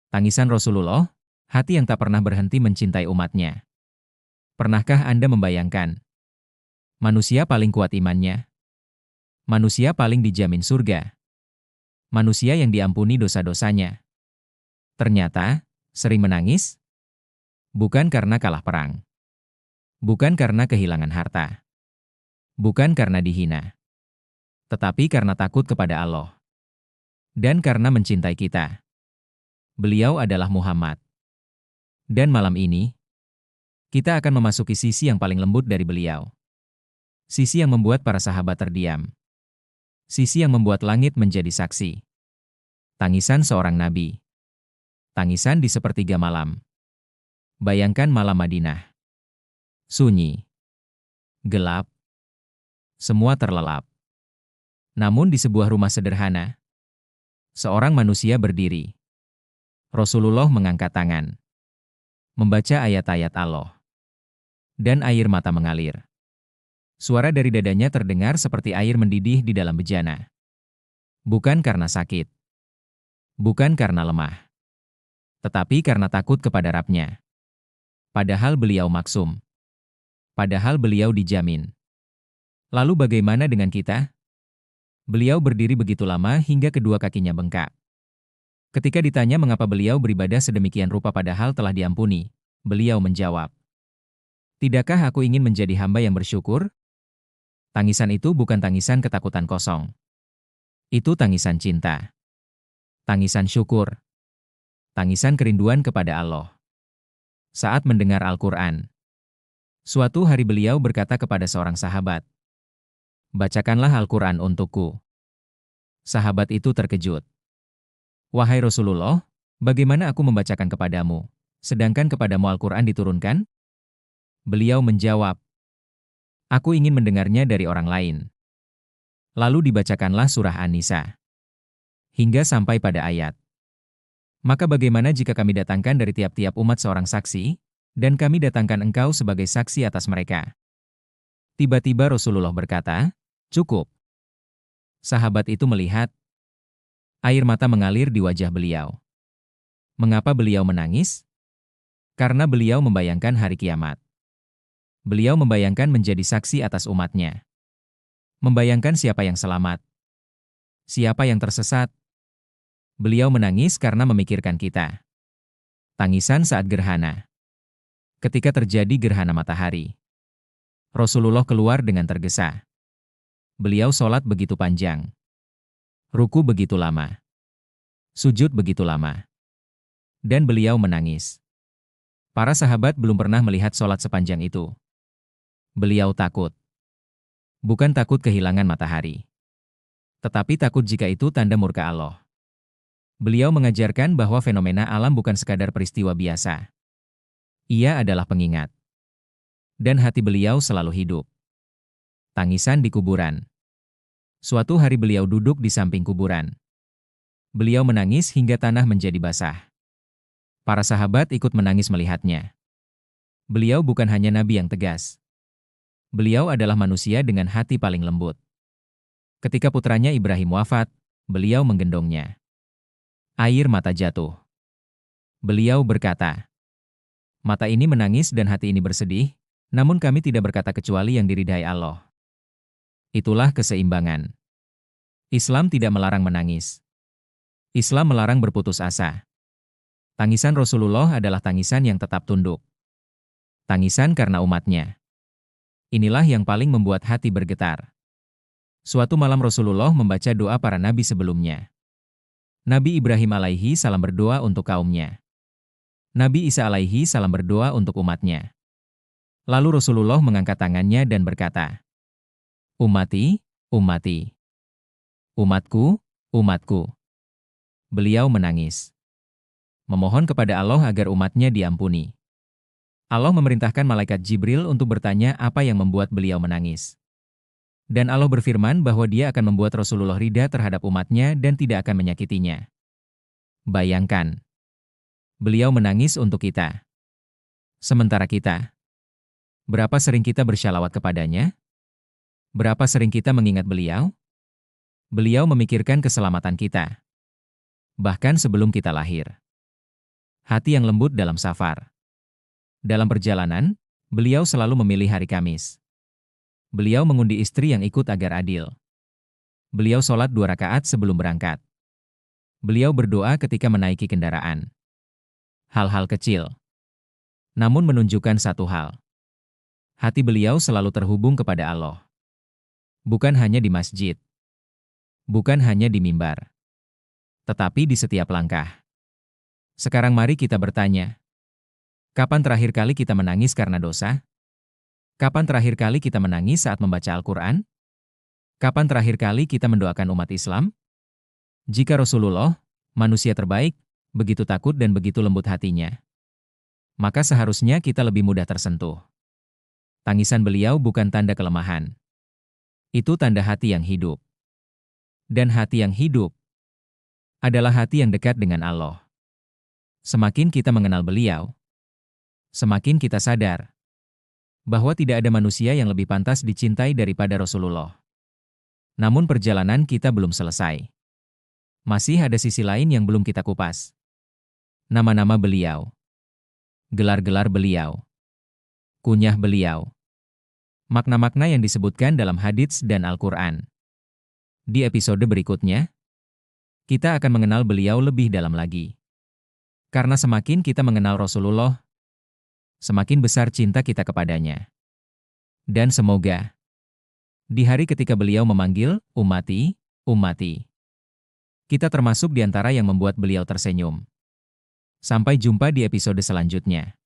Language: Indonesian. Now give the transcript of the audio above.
Tangisan Rasulullah, hati yang tak pernah berhenti mencintai umatnya. Pernahkah Anda membayangkan? Manusia paling kuat imannya. Manusia paling dijamin surga. Manusia yang diampuni dosa-dosanya. Ternyata, sering menangis? Bukan karena kalah perang. Bukan karena kehilangan harta. Bukan karena dihina. Tetapi karena takut kepada Allah. Dan karena mencintai kita. Beliau adalah Muhammad. Dan malam ini, kita akan memasuki sisi yang paling lembut dari beliau. Sisi yang membuat para sahabat terdiam. Sisi yang membuat langit menjadi saksi. Tangisan seorang nabi. Tangisan di sepertiga malam. Bayangkan malam Madinah. Sunyi. Gelap. Semua terlelap. Namun di sebuah rumah sederhana, seorang manusia berdiri. Rasulullah mengangkat tangan. Membaca ayat-ayat Allah. Dan air mata mengalir. Suara dari dadanya terdengar seperti air mendidih di dalam bejana. Bukan karena sakit. Bukan karena lemah. Tetapi karena takut kepada Rabb-Nya. Padahal beliau maksum. Padahal beliau dijamin. Lalu bagaimana dengan kita? Beliau berdiri begitu lama hingga kedua kakinya bengkak. Ketika ditanya mengapa beliau beribadah sedemikian rupa padahal telah diampuni, beliau menjawab, "Tidakkah aku ingin menjadi hamba yang bersyukur?" Tangisan itu bukan tangisan ketakutan kosong. Itu tangisan cinta. Tangisan syukur. Tangisan kerinduan kepada Allah. Saat mendengar Al-Quran, suatu hari beliau berkata kepada seorang sahabat, "Bacakanlah Al-Quran untukku." Sahabat itu terkejut. "Wahai Rasulullah, bagaimana aku membacakan kepadamu, sedangkan kepadamu Al-Quran diturunkan?" Beliau menjawab, "Aku ingin mendengarnya dari orang lain." Lalu dibacakanlah surah An-Nisa. Hingga sampai pada ayat, "Maka bagaimana jika kami datangkan dari tiap-tiap umat seorang saksi, dan kami datangkan engkau sebagai saksi atas mereka?" Tiba-tiba Rasulullah berkata, "Cukup." Sahabat itu melihat, air mata mengalir di wajah beliau. Mengapa beliau menangis? Karena beliau membayangkan hari kiamat. Beliau membayangkan menjadi saksi atas umatnya. Membayangkan siapa yang selamat. Siapa yang tersesat. Beliau menangis karena memikirkan kita. Tangisan saat gerhana. Ketika terjadi gerhana matahari, Rasulullah keluar dengan tergesa. Beliau sholat begitu panjang. Ruku begitu lama. Sujud begitu lama. Dan beliau menangis. Para sahabat belum pernah melihat sholat sepanjang itu. Beliau takut. Bukan takut kehilangan matahari. Tetapi takut jika itu tanda murka Allah. Beliau mengajarkan bahwa fenomena alam bukan sekadar peristiwa biasa. Ia adalah pengingat. Dan hati beliau selalu hidup. Tangisan di kuburan. Suatu hari beliau duduk di samping kuburan. Beliau menangis hingga tanah menjadi basah. Para sahabat ikut menangis melihatnya. Beliau bukan hanya nabi yang tegas. Beliau adalah manusia dengan hati paling lembut. Ketika putranya Ibrahim wafat, beliau menggendongnya. Air mata jatuh. Beliau berkata, "Mata ini menangis dan hati ini bersedih, namun kami tidak berkata kecuali yang diridhai Allah." Itulah keseimbangan. Islam tidak melarang menangis. Islam melarang berputus asa. Tangisan Rasulullah adalah tangisan yang tetap tunduk. Tangisan karena umatnya. Inilah yang paling membuat hati bergetar. Suatu malam Rasulullah membaca doa para nabi sebelumnya. Nabi Ibrahim alaihi salam berdoa untuk kaumnya. Nabi Isa alaihi salam berdoa untuk umatnya. Lalu Rasulullah mengangkat tangannya dan berkata, "Ummati, ummati. Umatku, umatku." Beliau menangis. Memohon kepada Allah agar umatnya diampuni. Allah memerintahkan malaikat Jibril untuk bertanya apa yang membuat beliau menangis. Dan Allah berfirman bahwa dia akan membuat Rasulullah ridha terhadap umatnya dan tidak akan menyakitinya. Bayangkan. Beliau menangis untuk kita. Sementara kita, berapa sering kita bersyalawat kepadanya? Berapa sering kita mengingat beliau? Beliau memikirkan keselamatan kita. Bahkan sebelum kita lahir. Hati yang lembut dalam safar. Dalam perjalanan, beliau selalu memilih hari Kamis. Beliau mengundi istri yang ikut agar adil. Beliau sholat 2 rakaat sebelum berangkat. Beliau berdoa ketika menaiki kendaraan. Hal-hal kecil, namun menunjukkan satu hal. Hati beliau selalu terhubung kepada Allah. Bukan hanya di masjid. Bukan hanya di mimbar. Tetapi di setiap langkah. Sekarang mari kita bertanya. Kapan terakhir kali kita menangis karena dosa? Kapan terakhir kali kita menangis saat membaca Al-Quran? Kapan terakhir kali kita mendoakan umat Islam? Jika Rasulullah, manusia terbaik, begitu takut dan begitu lembut hatinya, maka seharusnya kita lebih mudah tersentuh. Tangisan beliau bukan tanda kelemahan. Itu tanda hati yang hidup. Dan hati yang hidup adalah hati yang dekat dengan Allah. Semakin kita mengenal beliau, semakin kita sadar bahwa tidak ada manusia yang lebih pantas dicintai daripada Rasulullah. Namun perjalanan kita belum selesai. Masih ada sisi lain yang belum kita kupas. Nama-nama beliau, gelar-gelar beliau, kunyah beliau, makna-makna yang disebutkan dalam hadits dan Al-Quran. Di episode berikutnya, kita akan mengenal beliau lebih dalam lagi. Karena semakin kita mengenal Rasulullah, semakin besar cinta kita kepadanya. Dan semoga, di hari ketika beliau memanggil, "Ummati, ummati," kita termasuk di antara yang membuat beliau tersenyum. Sampai jumpa di episode selanjutnya.